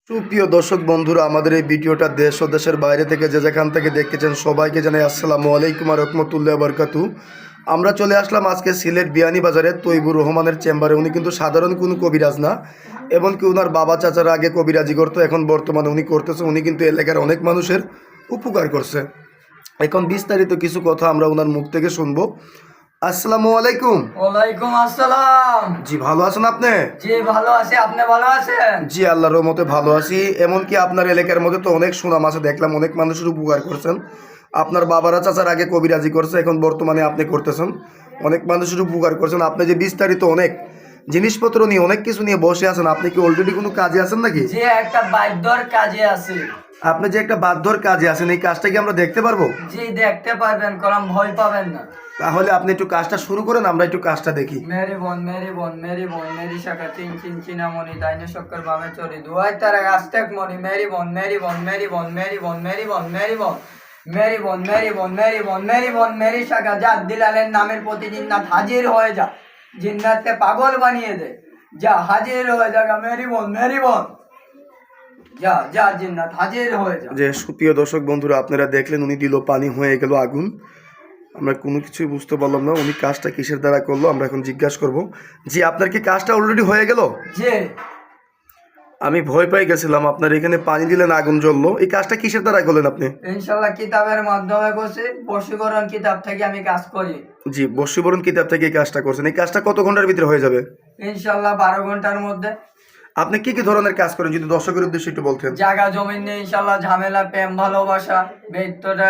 সুপ্রিয় দর্শক বন্ধুরা, আমাদের এই ভিডিওটা দেশ ও দেশের বাইরে থেকে যে যেখান থেকে দেখতেছেন সবাইকে জানাই আসসালামু আলাইকুম ওয়া রাহমাতুল্লাহি ওয়া বারাকাতু। আমরা চলে আসলাম আজকে সিলেট বিয়ানীবাজারে তৈবুর রহমানের চেম্বারে। উনি কিন্তু সাধারণ কোনো কবিরাজ না, এমনকি ওনার বাবা চাচারা আগে কবিরাজি করতো, এখন বর্তমানে উনি করতেছে। উনি কিন্তু এলাকার অনেক মানুষের উপকার করছে। এখন বিস্তারিত কিছু কথা আমরা ওনার মুখ থেকে শুনবো। আসসালামু আলাইকুম। ওয়ালাইকুম আসসালাম। জি, ভালো আছেন আপনি? জি ভালো আছি, আপনি ভালো আছেন? জি, আল্লাহর রহমতে ভালো আছি। এমনকি আপনার এলাকার মধ্যে তো অনেক সুনাম আছে, দেখলাম অনেক মানুষের উপকার করছেন। আপনার বাবারা চাচার আগে কবিরাজি করছে, এখন বর্তমানে আপনি করতেছেন, অনেক মানুষের উপকার করছেন। আপনি যে বিস্তারিত অনেক জিনিসপত্র নিয়ে অনেক কিছু নিয়ে বসে আছেন, আপনি কি অলরেডি কোনো কাজে আছেন নাকি? যে একটা বাধ্যর কাজে আছে। আপনি যে একটা বাধ্যর কাজে আছেন, এই কাজটা কি আমরা দেখতে পারবো? জি দেখতে পারবেন, কলম ভয় পাবেন না। তাহলে আপনি একটু কাজটা শুরু করেন, আমরা একটু কাজটা দেখি। মেরি বোন মেরি বোন মেরি বোন মেরি শাখা তিন চিন চিনামণি দাইনে শক্কর বামে চড়ি দুয়াই তারা আস্তেক মনি মেরি বোন মেরি বোন মেরি বোন মেরি বোন মেরি বোন মেরি বোন মেরি বোন মেরি বোন মেরি বোন মেরি বোন মেরি শাখা যা দিলালের নামের প্রতি জিন্নাত হাজির হয়ে যা, জিন্নাতকে পাগল বানিয়ে দে, যা হাজির হয়ে যা মেরি বোন মেরি বোন, যা যা জিন্নাত হাজির হয়ে যা। যে সুপ্রিয় দর্শক বন্ধুরা, আপনারা দেখলেন উনি দিল পানি, হয়ে গেল আগুন। আমরা কোনো কিছুই বুঝতে পারলাম না উনি কাজটা কিসের দ্বারা করলো। আমরা এখন জিজ্ঞাসা করব। জি, আপনার কি কাজটা অলরেডি হয়ে গেল? জি আমি ভয় পেয়ে গেছিলাম, আপনার এখানে পানি দিলেন আগুন জ্বললো। এই কাজটা কিসের দ্বারা করলেন আপনি? ইনশাল্লাহ কিতাবের মাধ্যমে করছি, বশীকরণ কিতাব থেকে আমি কাজ করি। জি, বশীকরণ কিতাব থেকে এই কাজটা করছেন। এই কাজটা কত ঘন্টার ভিতরে হয়ে যাবে? ইনশাল্লাহ 12 ঘন্টার মধ্যে। আপনি কি কি ধরনের কাজ করেন যদি দর্শকের উদ্দেশ্যে একটু বলতেন? জায়গা জমি নিয়ে ইনশাল্লাহ ঝামেলা, প্রেম ভালোবাসা, বেত্যটা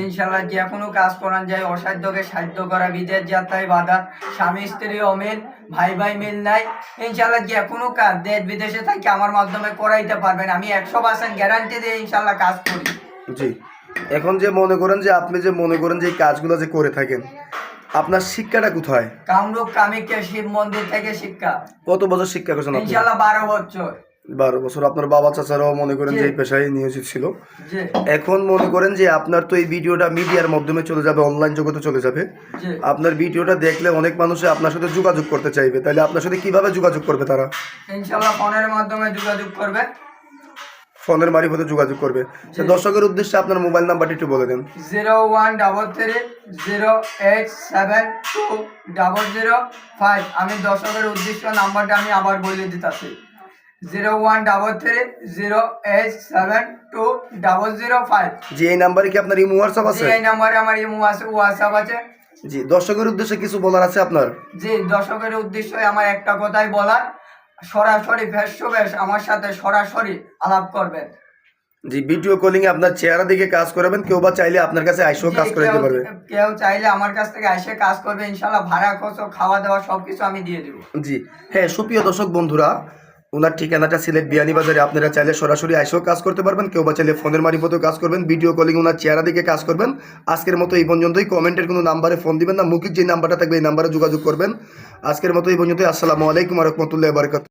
ইনশাল্লাহ যে কোনো কাজ করান যায়, অসাধ্যকে সাধ্য করা, বিদেশ যাত্রায় বাধা, স্বামী স্ত্রী অমিল, ভাই ভাই মিল নাই, ইনশাল্লাহ যে কোনো কাজ দেশ বিদেশে থাকি আমার মাধ্যমে করাইতে পারবেন। আমি 100% গ্যারান্টি দিয়ে ইনশাল্লাহ কাজ করি। জি, এখন যে মনে করেন যে আপনি যে মনে করেন যে এই কাজগুলো যে করে থাকেন, আপনার শিক্ষাটা কোথায়? কামরূপ কামিকা শিব মন্দির থেকে শিক্ষা। কত বছর শিক্ষা করছেন আপনি? ইনশাল্লাহ 12 বছর। 12 বছর। আপনার বাবা চাচারাও মনে করেন যে এই পেশায় নিয়োজিত ছিল। জি এখন মনে করেন যে আপনার তো এই ভিডিওটা মিডিয়ার মাধ্যমে চলে যাবে, অনলাইন জগতে চলে যাবে। জি আপনার ভিডিওটা দেখলে অনেক মানুষে আপনার সাথে যোগাযোগ করতে চাইবে, তাহলে আপনার সাথে কিভাবে যোগাযোগ করবে তারা? ইনশাল্লাহ ফোনের মাধ্যমে যোগাযোগ করবে। ফোনের মারফতে যোগাযোগ করবে। তো দর্শকের উদ্দেশ্যে আপনার মোবাইল নাম্বারটি একটু বলে দেন। 013308720005। আমি দর্শকের উদ্দেশ্য নাম্বারটা আমি আবার বলে দিতেছি, 013308720005। জি, এই নাম্বারে কি আপনার ইমো হোয়াটসঅ্যাপ আছে? এই নাম্বারে আমার ইমো আছে, হোয়াটসঅ্যাপ আছে। জি, দর্শকের উদ্দেশ্যে কিছু বলার আছে আপনার? জি দর্শকের উদ্দেশ্যে আমার একটা কথাই বলার, সরাসরি ফেস টু ফেস আমার সাথে সরাসরি আলাপ করবেন। জি, ভিডিও কলিং এ আপনার চেহারা দিকে কাজ করাবেন, কেউ বা চাইলে আপনার কাছে আইসেও কাজ করে দিতে পারবে। কেউ চাইলে আমার কাছ থেকে এসে কাজ করবে, ইনশাল্লাহ ভাড়া খরচ, খাওয়া দাওয়া সবকিছু আমি দিয়ে দেবো। জি হ্যাঁ, সুপ্রিয় দর্শক বন্ধুরা, ওনার ঠিকানাটা সিলেট বিয়ানীবাজারে। আপনারা চাইলে সরাসরি আইসেও কাজ করতে পারবেন, কেউ বা চাইলে ফোনের মারফতেও কাজ করবেন, ভিডিও কলিং ওনার চেহারা দিকে কাজ করবেন। আজকের মতো এই পর্যন্তই। কমেন্টের কোনো নাম্বারে ফোন দিবেন না, মুখিক যে নাম্বারটা থাকবে এই নাম্বারে যোগাযোগ করবেন। আজকের মতো এই পর্যন্তই। আসসালামু আলাইকুম ওয়া রাহমাতুল্লাহি ওয়া বারাকাতুহু।